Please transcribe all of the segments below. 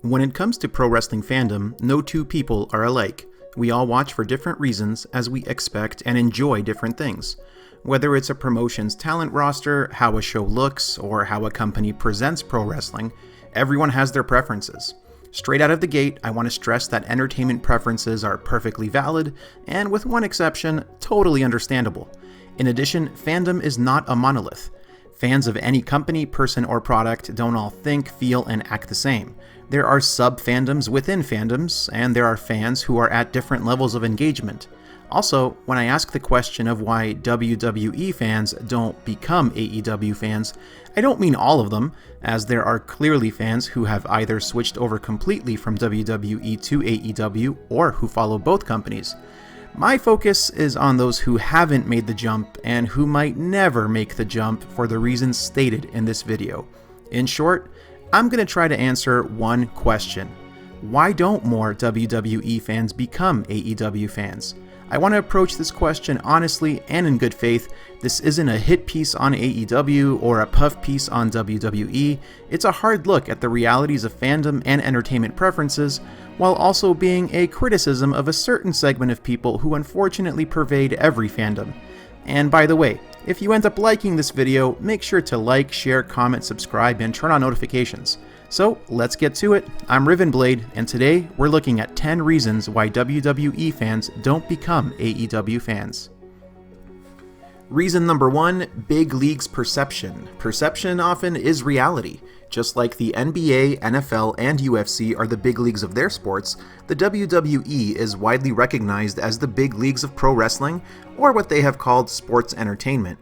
When it comes to pro wrestling fandom, no two people are alike. We all watch for different reasons as we expect and enjoy different things. Whether it's a promotion's talent roster, how a show looks, or how a company presents pro wrestling, everyone has their preferences. Straight out of the gate, I want to stress that entertainment preferences are perfectly valid, and with one exception, totally understandable. In addition, fandom is not a monolith. Fans of any company, person, or product don't all think, feel, and act the same. There are sub-fandoms within fandoms, and there are fans who are at different levels of engagement. Also, when I ask the question of why WWE fans don't become AEW fans, I don't mean all of them, as there are clearly fans who have either switched over completely from WWE to AEW or who follow both companies. My focus is on those who haven't made the jump and who might never make the jump for the reasons stated in this video. In short, I'm going to try to answer one question. Why don't more WWE fans become AEW fans? I want to approach this question honestly and in good faith. This isn't a hit piece on AEW or a puff piece on WWE. It's a hard look at the realities of fandom and entertainment preferences, while also being a criticism of a certain segment of people who unfortunately pervade every fandom. And by the way, if you end up liking this video, make sure to like, share, comment, subscribe, and turn on notifications. So let's get to it. I'm Rivenblade, and today we're looking at 10 reasons why WWE fans don't become AEW fans. Reason number 1, big league's perception. Perception often is reality. Just like the NBA, NFL, and UFC are the big leagues of their sports, the WWE is widely recognized as the big leagues of pro wrestling, or what they have called sports entertainment.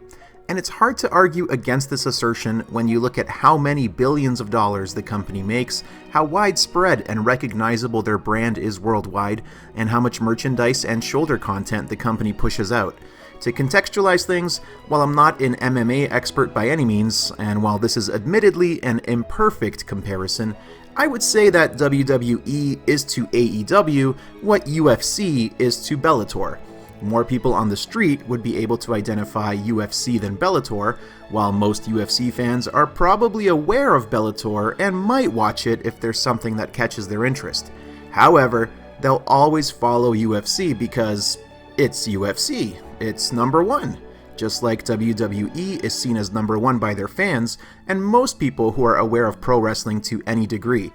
And it's hard to argue against this assertion when you look at how many billions of dollars the company makes, how widespread and recognizable their brand is worldwide, and how much merchandise and shoulder content the company pushes out. To contextualize things, while I'm not an MMA expert by any means, and while this is admittedly an imperfect comparison, I would say that WWE is to AEW what UFC is to Bellator. More people on the street would be able to identify UFC than Bellator, while most UFC fans are probably aware of Bellator and might watch it if there's something that catches their interest. However, they'll always follow UFC because it's UFC. It's number one. Just like WWE is seen as number one by their fans and most people who are aware of pro wrestling to any degree.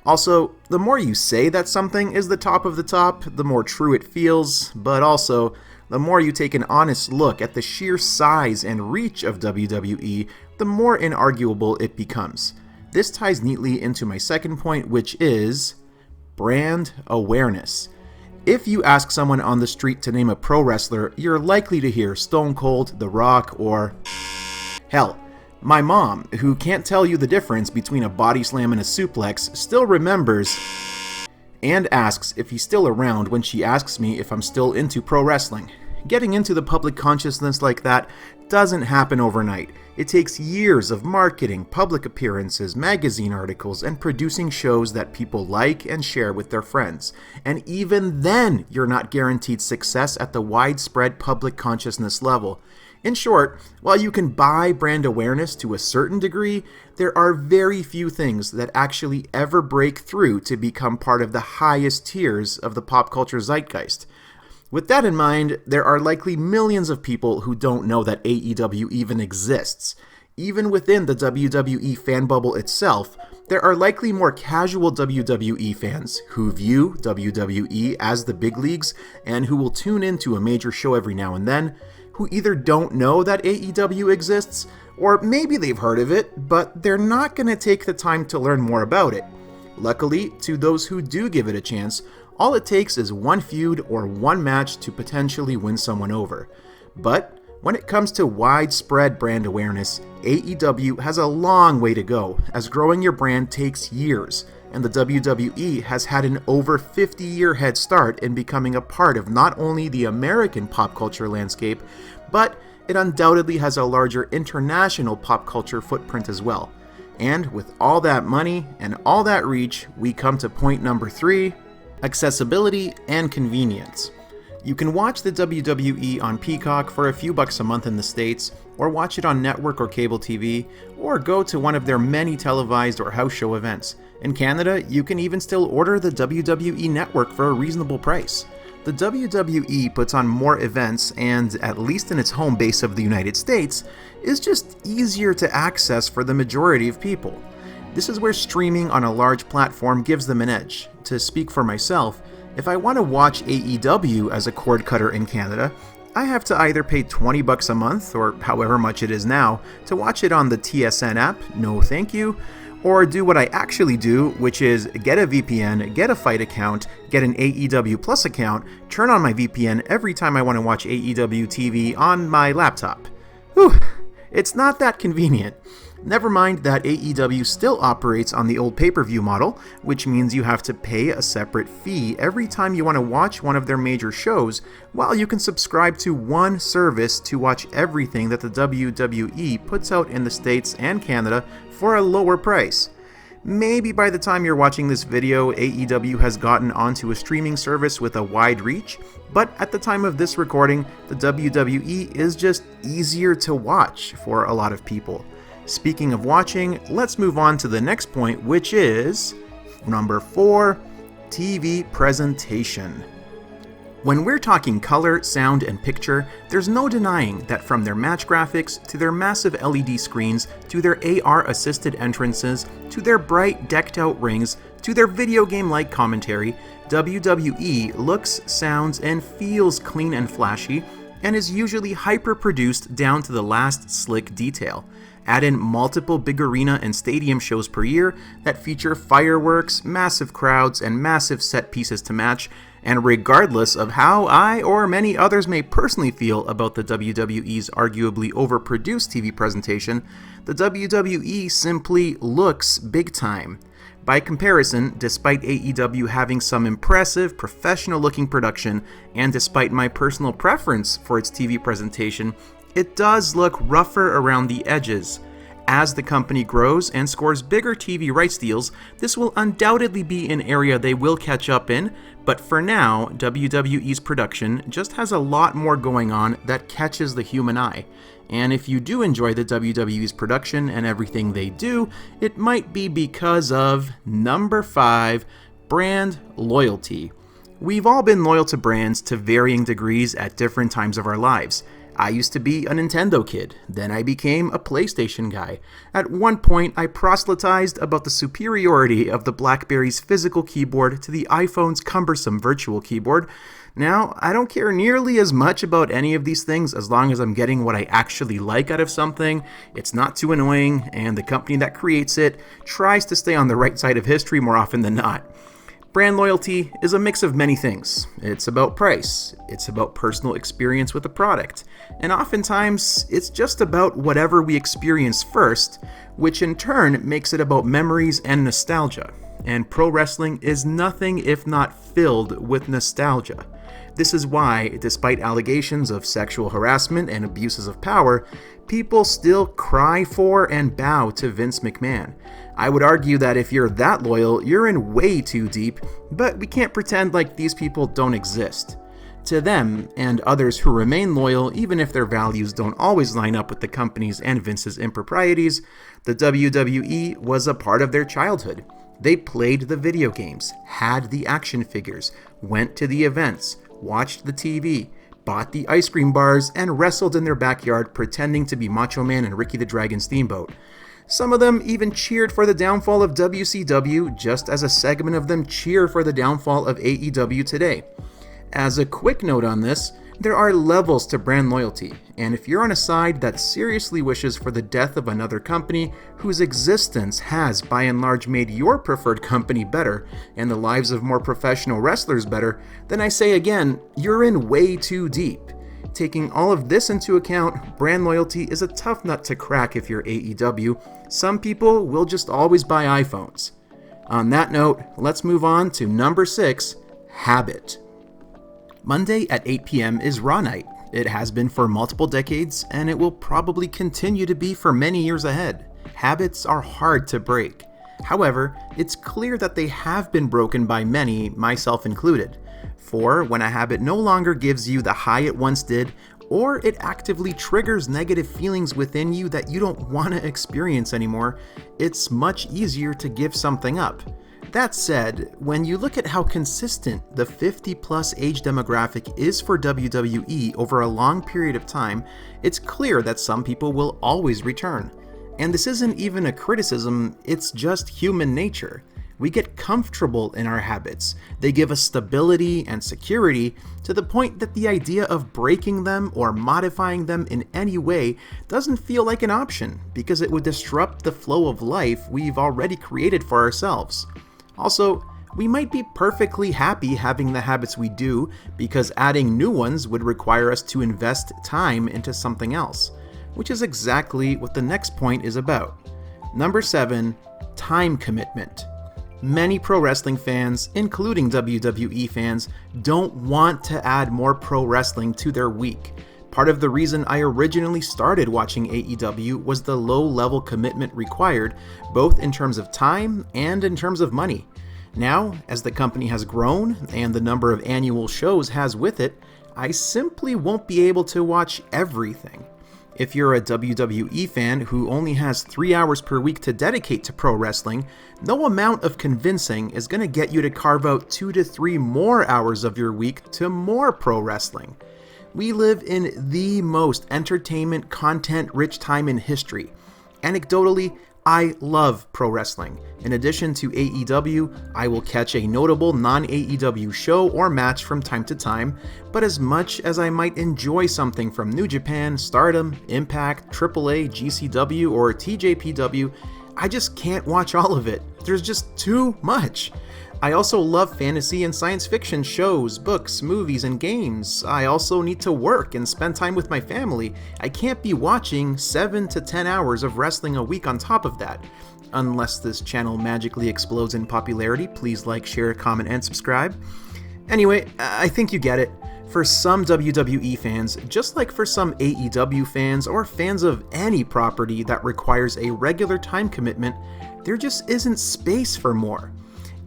Also, the more you say that something is the top of the top, the more true it feels, but also, the more you take an honest look at the sheer size and reach of WWE, the more inarguable it becomes. This ties neatly into my second point, which is brand awareness. If you ask someone on the street to name a pro wrestler, you're likely to hear Stone Cold, The Rock, or hell, my mom, who can't tell you the difference between a body slam and a suplex, still remembers and asks if he's still around when she asks me if I'm still into pro wrestling. Getting into the public consciousness like that doesn't happen overnight. It takes years of marketing, public appearances, magazine articles, and producing shows that people like and share with their friends. And even then, you're not guaranteed success at the widespread public consciousness level. In short, while you can buy brand awareness to a certain degree, there are very few things that actually ever break through to become part of the highest tiers of the pop culture zeitgeist. With that in mind, there are likely millions of people who don't know that AEW even exists. Even within the WWE fan bubble itself, there are likely more casual WWE fans who view WWE as the big leagues and who will tune into a major show every now and then, who either don't know that AEW exists, or maybe they've heard of it, but they're not going to take the time to learn more about it. Luckily, to those who do give it a chance, all it takes is one feud or one match to potentially win someone over. But when it comes to widespread brand awareness, AEW has a long way to go, as growing your brand takes years, and the WWE has had an over 50-year head start in becoming a part of not only the American pop culture landscape, but it undoubtedly has a larger international pop culture footprint as well. And with all that money and all that reach, we come to point number 3, accessibility and convenience. You can watch the WWE on Peacock for a few bucks a month in the States, or watch it on network or cable TV, or go to one of their many televised or house show events. In Canada, you can even still order the WWE Network for a reasonable price. The WWE puts on more events and, at least in its home base of the United States, is just easier to access for the majority of people. This is where streaming on a large platform gives them an edge. To speak for myself, if I want to watch AEW as a cord cutter in Canada, I have to either pay $20 a month, or however much it is now, to watch it on the TSN app, no thank you, or do what I actually do, which is get a VPN, get a Fight account, get an AEW Plus account, turn on my VPN every time I want to watch AEW TV on my laptop. Whew, it's not that convenient. Never mind that AEW still operates on the old pay-per-view model, which means you have to pay a separate fee every time you want to watch one of their major shows, while you can subscribe to one service to watch everything that the WWE puts out in the States and Canada for a lower price. Maybe by the time you're watching this video, AEW has gotten onto a streaming service with a wide reach, but at the time of this recording, the WWE is just easier to watch for a lot of people. Speaking of watching, let's move on to the next point, which is number 4, TV presentation. When we're talking color, sound, and picture, there's no denying that from their match graphics, to their massive LED screens, to their AR-assisted entrances, to their bright, decked-out rings, to their video game-like commentary, WWE looks, sounds, and feels clean and flashy, and is usually hyper-produced down to the last slick detail. Add in multiple big arena and stadium shows per year that feature fireworks, massive crowds, and massive set pieces to match, and regardless of how I or many others may personally feel about the WWE's arguably overproduced TV presentation, the WWE simply looks big time. By comparison, despite AEW having some impressive, professional-looking production, and despite my personal preference for its TV presentation, it does look rougher around the edges. As the company grows and scores bigger TV rights deals, this will undoubtedly be an area they will catch up in, but for now, WWE's production just has a lot more going on that catches the human eye. And if you do enjoy the WWE's production and everything they do, it might be because of number 5, brand loyalty. We've all been loyal to brands to varying degrees at different times of our lives. I used to be a Nintendo kid, then I became a PlayStation guy. At one point, I proselytized about the superiority of the BlackBerry's physical keyboard to the iPhone's cumbersome virtual keyboard. Now, I don't care nearly as much about any of these things as long as I'm getting what I actually like out of something, it's not too annoying, and the company that creates it tries to stay on the right side of history more often than not. Brand loyalty is a mix of many things. It's about price, it's about personal experience with a product, and oftentimes it's just about whatever we experience first, which in turn makes it about memories and nostalgia. And pro wrestling is nothing if not filled with nostalgia. This is why, despite allegations of sexual harassment and abuses of power, people still cry for and bow to Vince McMahon. I would argue that if you're that loyal, you're in way too deep, but we can't pretend like these people don't exist. To them, and others who remain loyal even if their values don't always line up with the company's and Vince's improprieties, the WWE was a part of their childhood. They played the video games, had the action figures, went to the events, watched the TV, bought the ice cream bars, and wrestled in their backyard pretending to be Macho Man and Ricky the Dragon Steamboat. Some of them even cheered for the downfall of WCW, just as a segment of them cheer for the downfall of AEW today. As a quick note on this, there are levels to brand loyalty, and if you're on a side that seriously wishes for the death of another company whose existence has by and large made your preferred company better and the lives of more professional wrestlers better, then I say again, you're in way too deep. Taking all of this into account, brand loyalty is a tough nut to crack if you're AEW. Some people will just always buy iPhones. On that note, let's move on to number 6, habit. Monday at 8 p.m. is Raw night. It has been for multiple decades, and it will probably continue to be for many years ahead. Habits are hard to break. However, it's clear that they have been broken by many, myself included. For when a habit no longer gives you the high it once did, or it actively triggers negative feelings within you that you don't want to experience anymore, it's much easier to give something up. That said, when you look at how consistent the 50-plus age demographic is for WWE over a long period of time, it's clear that some people will always return. And this isn't even a criticism, it's just human nature. We get comfortable in our habits. They give us stability and security to the point that the idea of breaking them or modifying them in any way doesn't feel like an option because it would disrupt the flow of life we've already created for ourselves. Also, we might be perfectly happy having the habits we do because adding new ones would require us to invest time into something else, which is exactly what the next point is about. Number 7, time commitment. Many pro wrestling fans, including WWE fans, don't want to add more pro wrestling to their week. Part of the reason I originally started watching AEW was the low-level commitment required, both in terms of time and in terms of money. Now, as the company has grown and the number of annual shows has with it, I simply won't be able to watch everything. If you're a WWE fan who only has 3 hours per week to dedicate to pro wrestling, no amount of convincing is going to get you to carve out 2 to 3 more hours of your week to more pro wrestling. We live in the most entertainment, content-rich time in history. Anecdotally, I love pro wrestling. In addition to AEW, I will catch a notable non-AEW show or match from time to time, but as much as I might enjoy something from New Japan, Stardom, Impact, AAA, GCW, or TJPW, I just can't watch all of it. There's just too much. I also love fantasy and science fiction shows, books, movies, and games. I also need to work and spend time with my family. I can't be watching 7 to 10 hours of wrestling a week on top of that. Unless this channel magically explodes in popularity, please like, share, comment, and subscribe. Anyway, I think you get it. For some WWE fans, just like for some AEW fans or fans of any property that requires a regular time commitment, there just isn't space for more.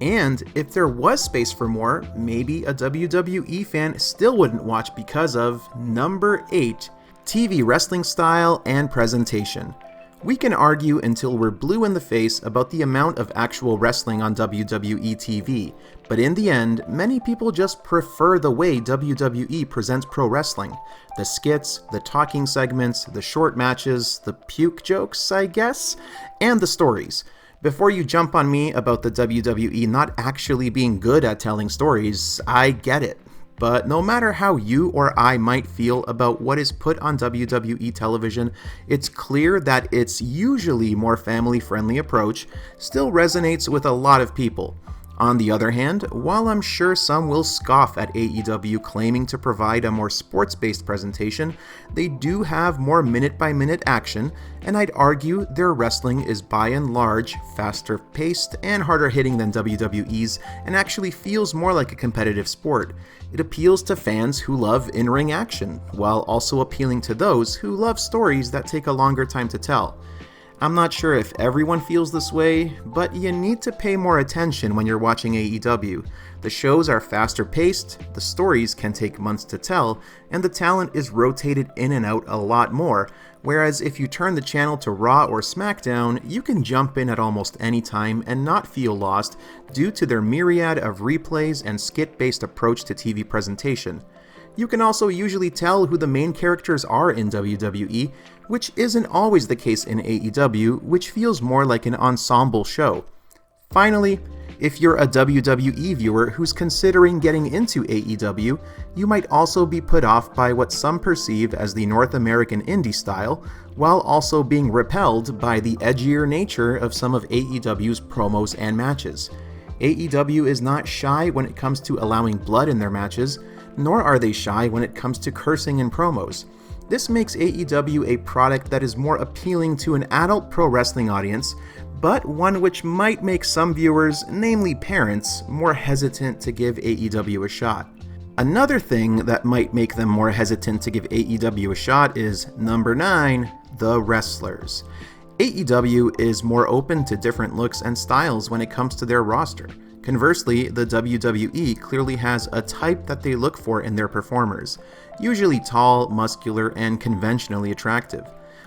And if there was space for more, maybe a WWE fan still wouldn't watch because of number 8, TV wrestling style and presentation. We can argue until we're blue in the face about the amount of actual wrestling on WWE TV, but in the end, many people just prefer the way WWE presents pro wrestling. The skits, the talking segments, the short matches, the puke jokes, I guess, and the stories. Before you jump on me about the WWE not actually being good at telling stories, I get it. But no matter how you or I might feel about what is put on WWE television, it's clear that its usually more family-friendly approach still resonates with a lot of people. On the other hand, while I'm sure some will scoff at AEW claiming to provide a more sports-based presentation, they do have more minute-by-minute action, and I'd argue their wrestling is by and large faster-paced and harder-hitting than WWE's, and actually feels more like a competitive sport. It appeals to fans who love in-ring action, while also appealing to those who love stories that take a longer time to tell. I'm not sure if everyone feels this way, but you need to pay more attention when you're watching AEW. The shows are faster paced, the stories can take months to tell, and the talent is rotated in and out a lot more, whereas if you turn the channel to Raw or SmackDown, you can jump in at almost any time and not feel lost due to their myriad of replays and skit-based approach to TV presentation. You can also usually tell who the main characters are in WWE, which isn't always the case in AEW, which feels more like an ensemble show. Finally, if you're a WWE viewer who's considering getting into AEW, you might also be put off by what some perceive as the North American indie style, while also being repelled by the edgier nature of some of AEW's promos and matches. AEW is not shy when it comes to allowing blood in their matches, nor are they shy when it comes to cursing in promos. This makes AEW a product that is more appealing to an adult pro wrestling audience, but one which might make some viewers, namely parents, more hesitant to give AEW a shot. Another thing that might make them more hesitant to give AEW a shot is number 9, the wrestlers. AEW is more open to different looks and styles when it comes to their roster. Conversely, the WWE clearly has a type that they look for in their performers, usually tall, muscular, and conventionally attractive.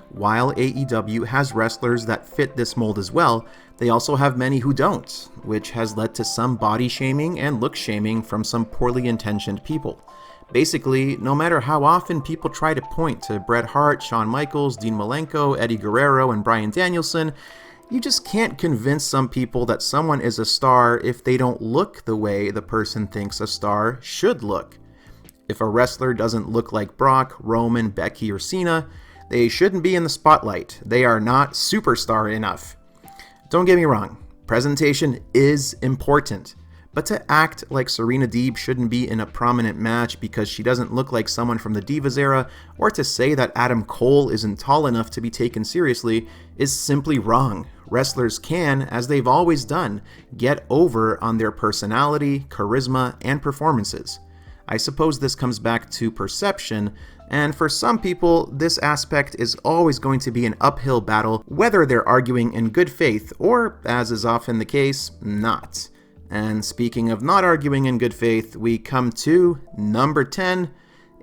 While AEW has wrestlers that fit this mold as well, they also have many who don't, which has led to some body shaming and look shaming from some poorly intentioned people. Basically, no matter how often people try to point to Bret Hart, Shawn Michaels, Dean Malenko, Eddie Guerrero, and Bryan Danielson, you just can't convince some people that someone is a star if they don't look the way the person thinks a star should look. If a wrestler doesn't look like Brock, Roman, Becky, or Cena, they shouldn't be in the spotlight. They are not superstar enough. Don't get me wrong, presentation is important. But to act like Serena Deeb shouldn't be in a prominent match because she doesn't look like someone from the Divas era, or to say that Adam Cole isn't tall enough to be taken seriously, is simply wrong. Wrestlers can, as they've always done, get over on their personality, charisma, and performances. I suppose this comes back to perception, and for some people, this aspect is always going to be an uphill battle, whether they're arguing in good faith or, as is often the case, not. And speaking of not arguing in good faith, we come to number 10,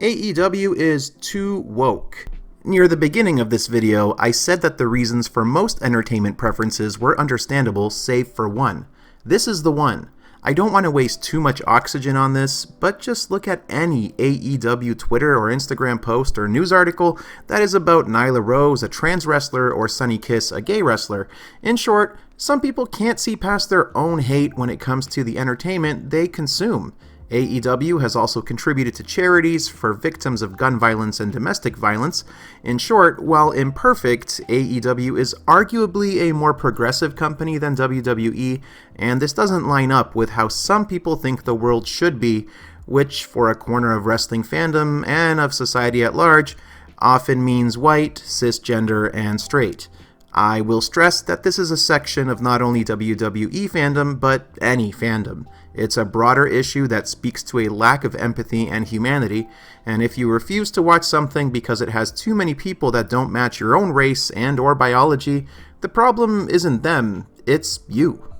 AEW is too woke. Near the beginning of this video, I said that the reasons for most entertainment preferences were understandable save for one. This is the one. I don't want to waste too much oxygen on this, but just look at any AEW Twitter or Instagram post or news article that is about Nyla Rose, a trans wrestler, or Sonny Kiss, a gay wrestler. In short, some people can't see past their own hate when it comes to the entertainment they consume. AEW has also contributed to charities for victims of gun violence and domestic violence. In short, while imperfect, AEW is arguably a more progressive company than WWE, and this doesn't line up with how some people think the world should be, which, for a corner of wrestling fandom and of society at large, often means white, cisgender, and straight. I will stress that this is a section of not only WWE fandom, but any fandom. It's a broader issue that speaks to a lack of empathy and humanity, and if you refuse to watch something because it has too many people that don't match your own race and or biology, the problem isn't them, it's you.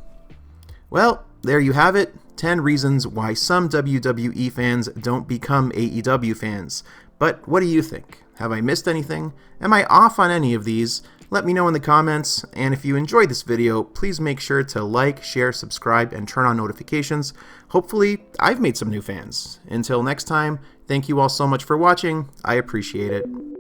Well, there you have it, 10 reasons why some WWE fans don't become AEW fans. But what do you think? Have I missed anything? Am I off on any of these? Let me know in the comments, and if you enjoyed this video, please make sure to like, share, subscribe, and turn on notifications. Hopefully, I've made some new fans. Until next time, thank you all so much for watching. I appreciate it.